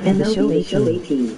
MLB Show 18.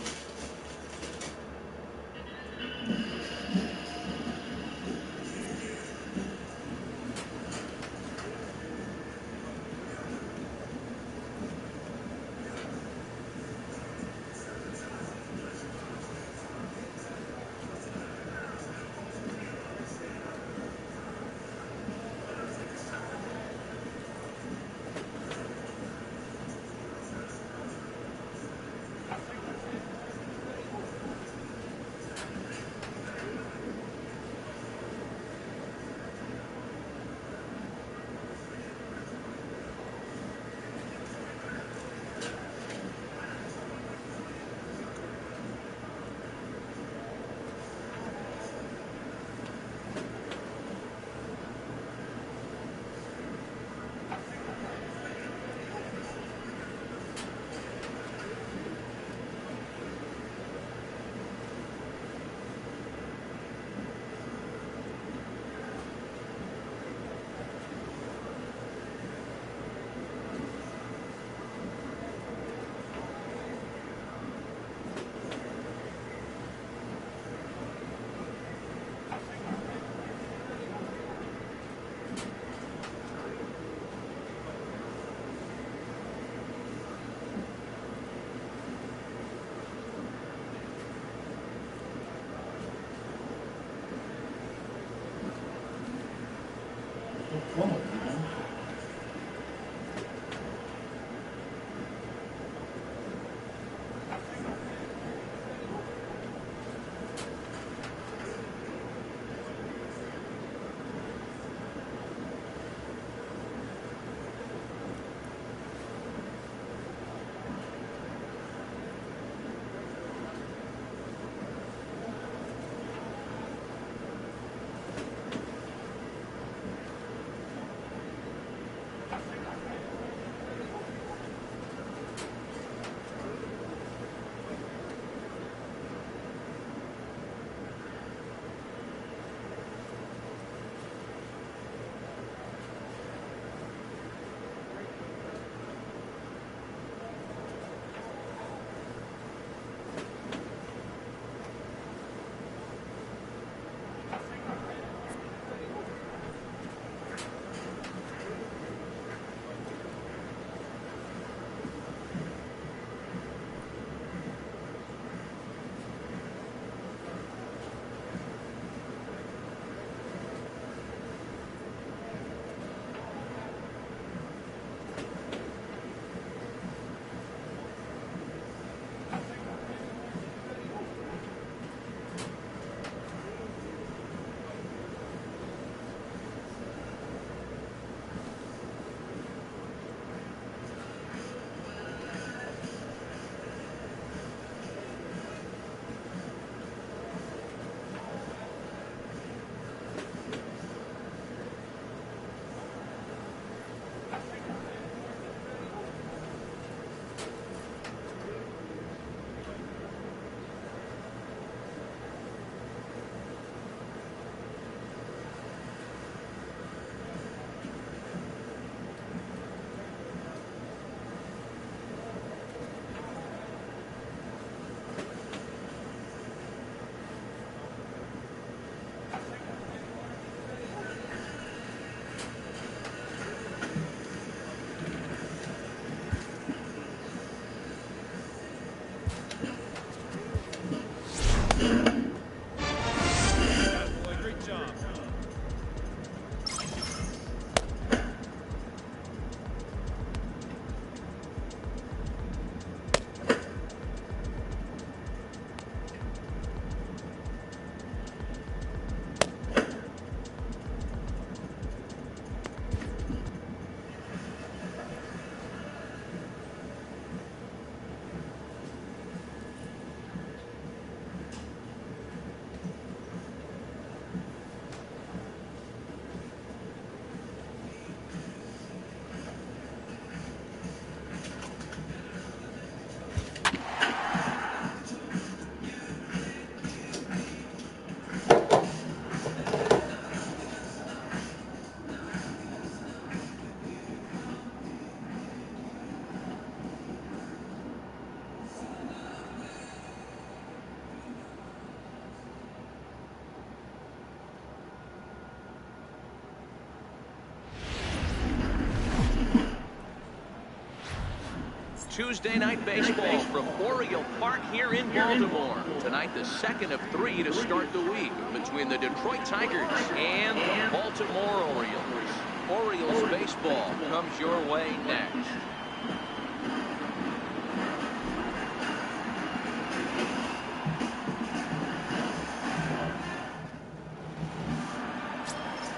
Tuesday night baseball from Oriole Park here in Baltimore. Tonight, the second of 3 to start the week between the Detroit Tigers and the Baltimore Orioles. Orioles baseball comes your way next.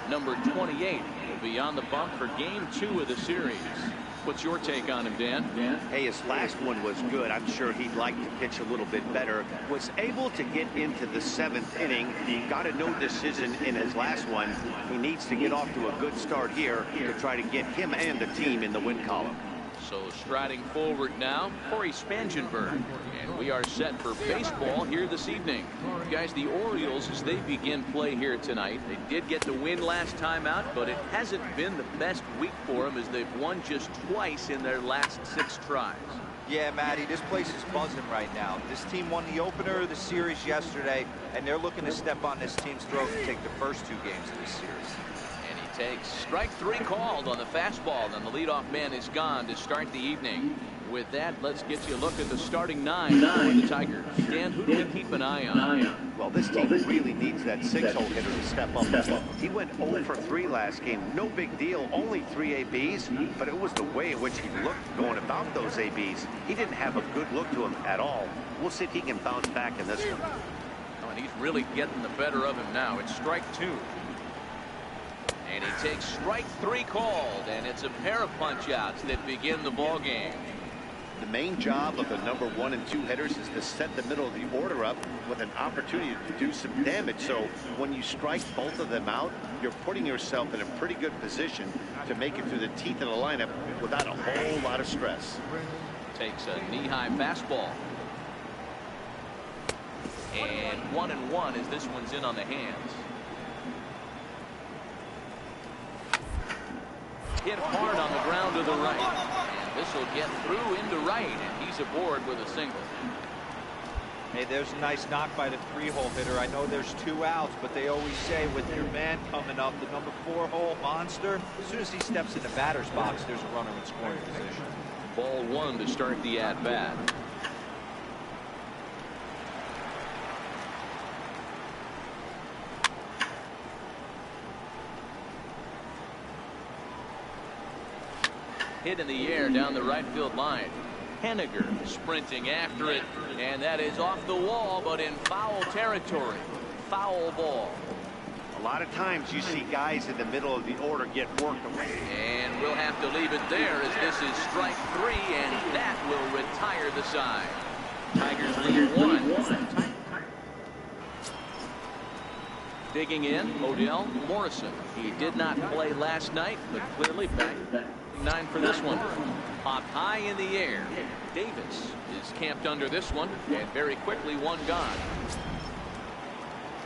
Number 28 will be on the bump for game 2 of the series. What's your take on him, Dan? Hey, his last one was good. I'm sure he'd like to pitch a little bit better. Was able to get into the 7th inning. He got a no decision in his last one. He needs to get off to a good start here to try to get him and the team in the win column. So striding forward now, Cory Spangenberg. And we are set for baseball here this evening. Guys, the Orioles, as they begin play here tonight, they did get the win last time out, but it hasn't been the best week for them as they've won just twice in their last 6 tries. Yeah, Matty, this place is buzzing right now. This team won the opener of the series yesterday, and they're looking to step on this team's throat and take the first 2 games of this series. Takes strike 3 called on the fastball, and the leadoff man is gone to start the evening. With that, let's get you a look at the starting 9 for the Tigers. Dan, who do we keep an eye on? Well, this team really needs that 6-hole hitter to step up. He went 0 for 3 last game. No big deal, only 3 ABs, but it was the way in which he looked going about those ABs. He didn't have a good look to him at all. We'll see if he can bounce back in this one. Oh, and he's really getting the better of him now. It's strike 2. And he takes strike 3 called, and it's a pair of punch-outs that begin the ball game. The main job of the number 1 and 2 hitters is to set the middle of the order up with an opportunity to do some damage. So when you strike both of them out, you're putting yourself in a pretty good position to make it through the teeth of the lineup without a whole lot of stress. Takes a knee-high fastball. And 1-1 as this one's in on the hands. Hit hard on the ground to the right. And this will get through into right, and he's aboard with a single. Hey, there's a nice knock by the 3-hole hitter. I know there's 2 outs, but they always say with your man coming up, the number 4-hole monster, as soon as he steps in the batter's box, there's a runner in scoring position. Ball 1 to start the at-bat. Hit in the air down the right field line. Henniger sprinting after it, and that is off the wall, but in foul territory. Foul ball. A lot of times you see guys in the middle of the order get worked away. And we'll have to leave it there as this is strike 3, and that will retire the side. Tigers lead 1. Digging in, Odell Morrison. He did not play last night, but clearly back 9 for this one. Popped high in the air. Davis is camped under this one, and very quickly 1 gone.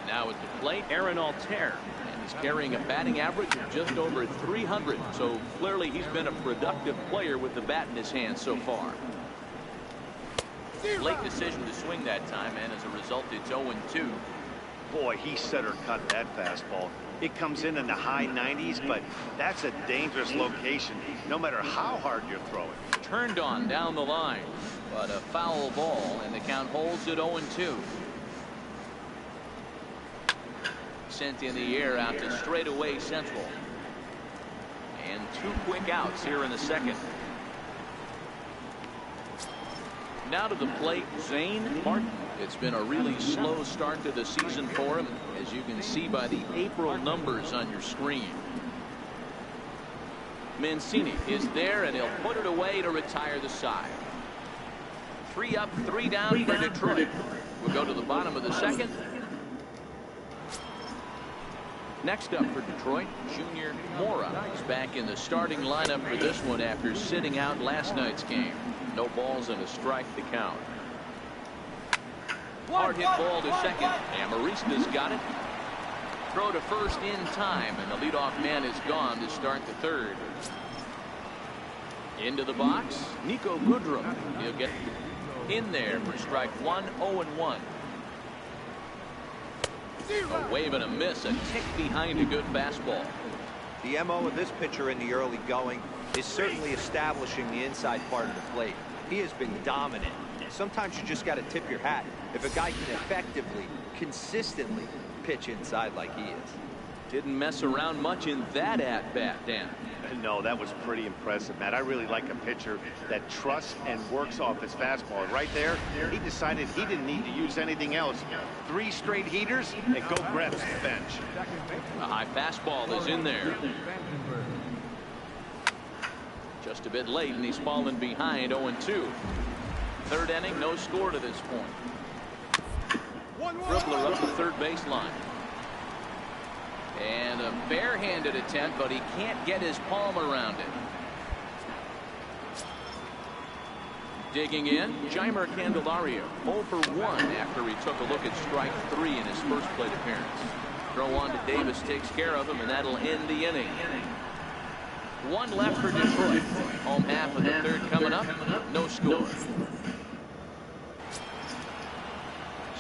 Now at the plate, Aaron Altair, and he's carrying a batting average of just over 300. So clearly he's been a productive player with the bat in his hand so far. Late decision to swing that time, and as a result, it's 0-2. Boy, he center cut that fastball. It comes in the high 90s, but that's a dangerous location, no matter how hard you're throwing. Turned on down the line, but a foul ball, and the count holds at 0-2. Sent in the air out to straightaway central. And 2 quick outs here in the second. Now to the plate, Zane Martin. It's been a really slow start to the season for him, as you can see by the April numbers on your screen. Mancini is there, and he'll put it away to retire the side. 3 up, 3 down for Detroit. We'll go to the bottom of the second. Next up for Detroit, Junior Mora is back in the starting lineup for this one after sitting out last night's game. No balls and a strike to count. Hard hit ball to second. Amarista's got it. Throw to first in time, and the leadoff man is gone to start the third. Into the box, Nico Goodrum. He'll get in there for strike 1, 0-1. A wave and a miss, a tick behind a good fastball. The MO of this pitcher in the early going is certainly establishing the inside part of the plate. He has been dominant. Sometimes you just got to tip your hat if a guy can effectively, consistently pitch inside like he is. Didn't mess around much in that at-bat, Dan. No, that was pretty impressive, Matt. I really like a pitcher that trusts and works off his fastball. And right there, he decided he didn't need to use anything else. 3 straight heaters and go grab some bench. A high fastball is in there. Just a bit late, and he's fallen behind 0-2. Third inning, no score to this point. Dribbler up the third baseline. And a barehanded attempt, but he can't get his palm around it. Digging in, Jeimer Candelario, 0 for 1 after he took a look at strike 3 in his first plate appearance. Throw on to Davis takes care of him, and that'll end the inning. 1 left for Detroit. Home half of the third coming up. No score.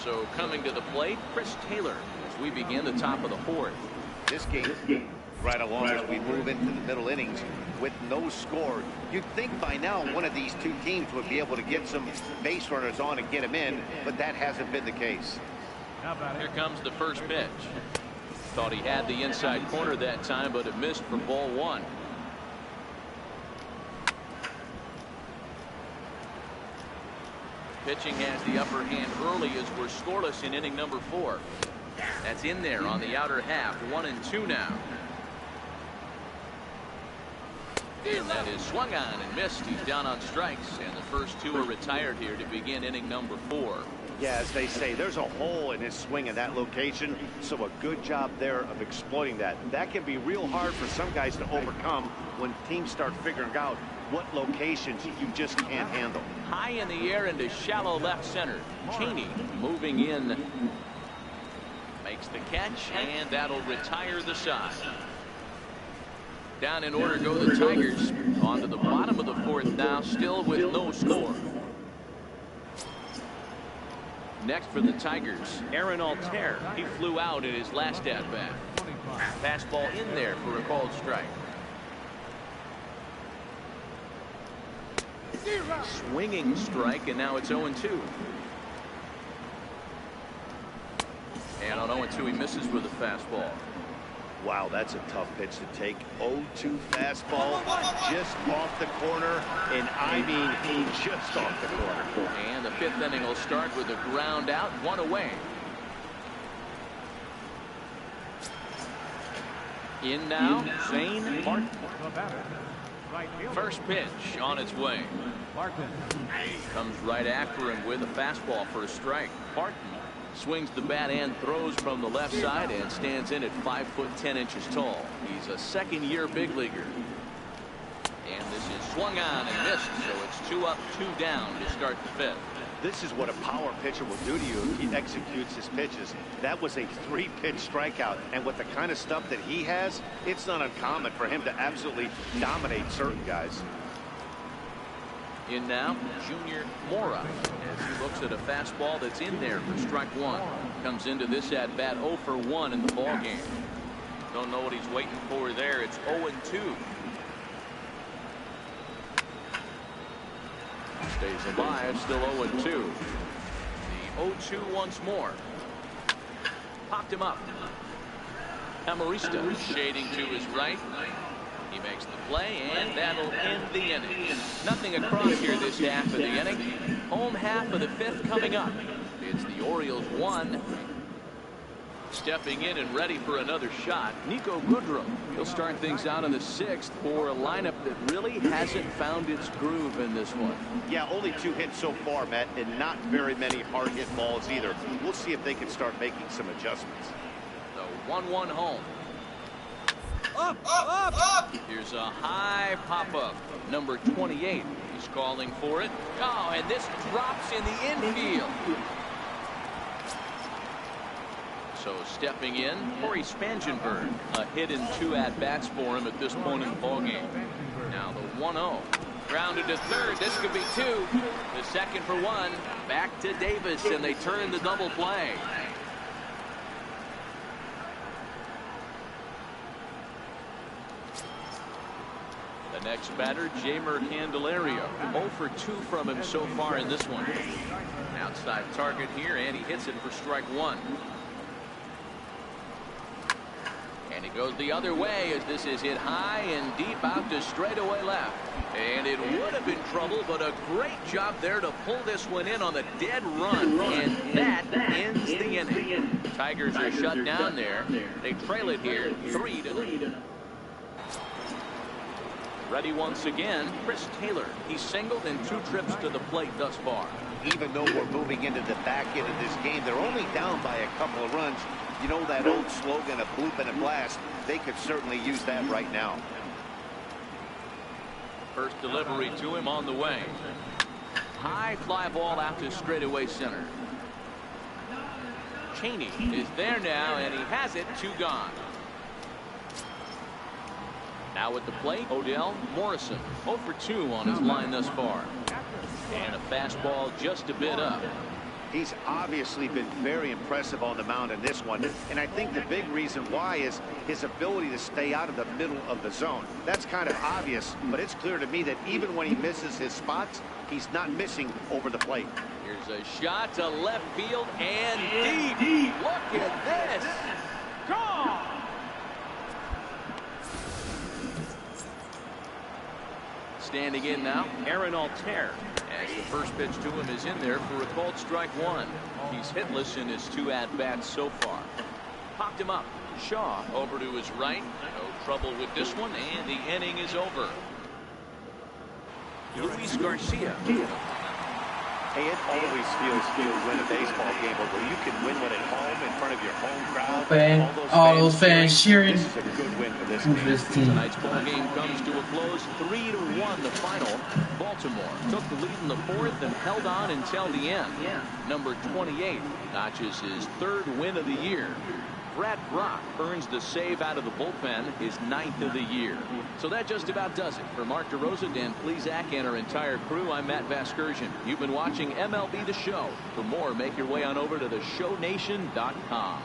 So coming to the plate, Chris Taylor as we begin the top of the fourth. This game, right along as we move into the middle innings with no score, you'd think by now one of these two teams would be able to get some base runners on and get them in, but that hasn't been the case. Here comes the first pitch. Thought he had the inside corner that time, but it missed for ball 1. Pitching has the upper hand early as we're scoreless in inning number 4. That's in there on the outer half. 1-2 now. And that is swung on and missed. He's down on strikes, and the first 2 are retired here to begin inning number 4. Yeah, as they say, there's a hole in his swing in that location, so a good job there of exploiting that. That can be real hard for some guys to overcome when teams start figuring out what locations you just can't handle. High in the air into shallow left center. Cheney moving in. Makes the catch, and that'll retire the side. Down in order go the Tigers. On to the bottom of the fourth now, still with no score. Next for the Tigers, Aaron Altair. He flew out in his last at-bat. Fastball in there for a called strike. Swinging strike, and now it's 0-2. And on 0-2, he misses with a fastball. Wow, that's a tough pitch to take. 0-2 fastball just off the corner, and I mean just off the corner. And the 5th inning will start with a ground out, 1 away. In now, Zane Martin. First pitch on its way. Comes right after him with a fastball for a strike. Martin swings the bat and throws from the left side and stands in at 5'10" tall. He's a second-year big leaguer. And this is swung on and missed, so it's 2 up, 2 down to start the 5th. This is what a power pitcher will do to you if he executes his pitches. That was a 3-pitch strikeout, and with the kind of stuff that he has, it's not uncommon for him to absolutely dominate certain guys. In now, Junior Mora, as he looks at a fastball that's in there for strike 1. Comes into this at-bat 0 for 1 in the ballgame. Don't know what he's waiting for there. It's 0-2. Stays alive, still 0-2. The 0-2 once more. Popped him up. Amarista shading to his right. He makes the play, and that'll end the inning. Nothing across here this half of the inning. Home half of the 5th coming up. It's the Orioles 1. Stepping in and ready for another shot, Niko Goodrum. He'll start things out in the 6th for a lineup that really hasn't found its groove in this one. Yeah, only 2 hits so far, Matt, and not very many hard hit balls either. We'll see if they can start making some adjustments. The 1-1 home. Here's a high pop-up. Number 28. He's calling for it. Oh, and this drops in the infield. So stepping in, Corey Spangenberg. A hit in 2 at-bats for him at this point in the ballgame. Now the 1-0. Grounded to third. This could be 2. The second for 1. Back to Davis, and they turn the double play. The next batter, Jeimer Candelario. 0 for 2 from him so far in this one. Outside target here, and he hits it for strike one. And he goes the other way as this is hit high and deep out to straightaway left. And it would have been trouble, but a great job there to pull this one in on the dead run. And that ends the inning. Tigers are shut down there. They trail it here 3-0. Ready once again, Chris Taylor. He's singled in 2 trips to the plate thus far. Even though we're moving into the back end of this game, they're only down by a couple of runs. You know that old slogan, a bloop and a blast. They could certainly use that right now. First delivery to him on the way. High fly ball out to straightaway center. Cheney is there now, and he has it. 2 gone. Now at the plate, Odell Morrison. 0 for 2 on his line thus far. And a fastball just a bit up. He's obviously been very impressive on the mound in this one, and I think the big reason why is his ability to stay out of the middle of the zone. That's kind of obvious, but it's clear to me that even when he misses his spots, he's not missing over the plate. Here's a shot to left field and deep. Look at this. Gone. Standing in now, Aaron Altair. As the first pitch to him is in there for a called strike one. He's hitless in his 2 at-bats so far. Popped him up. Shaw over to his right. No trouble with this one, and the inning is over. Luis Garcia. Hey, it always feels good to win a baseball game, but when you can win one at home in front of your home crowd, all those fans cheering. This is a good win for this team. Tonight's ball game comes to a close, 3-1 the final. Baltimore took the lead in the 4th and held on until the end. Number 28 notches his 3rd win of the year. Brad Brach earns the save out of the bullpen, his 9th of the year. So that just about does it. For Mark DeRosa, Dan Plesac, and our entire crew, I'm Matt Vasgersian. You've been watching MLB The Show. For more, make your way on over to theshownation.com.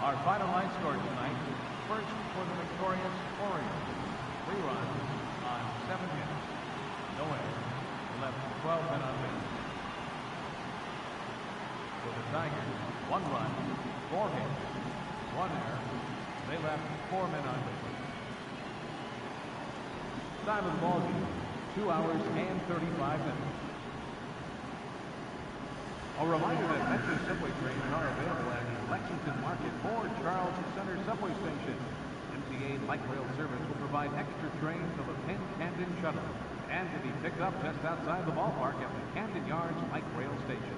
Our final line score tonight. First for the victorious Orioles. 3 runs on 7 hits. No errors. Left 12 men on base. For the Tigers, 1 run, 4 hits, 1 error. They left 4 men on base. Time of the ball game, 2 hours and 35 minutes. A reminder that Metro subway trains are available at the Lexington Market or Charles Center subway station. MTA Light Rail service will provide extra trains on the Penn Camden Shuttle and to be picked up just outside the ballpark at the Camden Yards Light Rail station.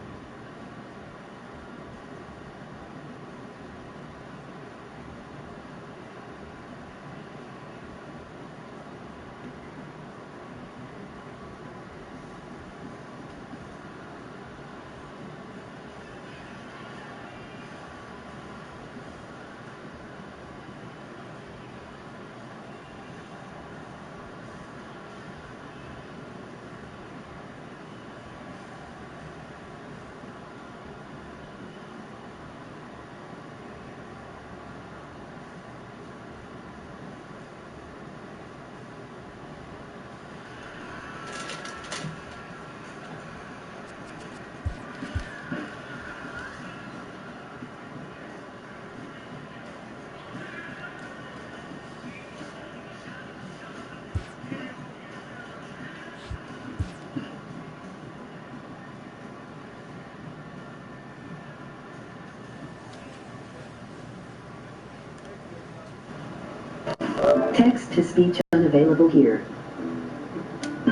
Text to speech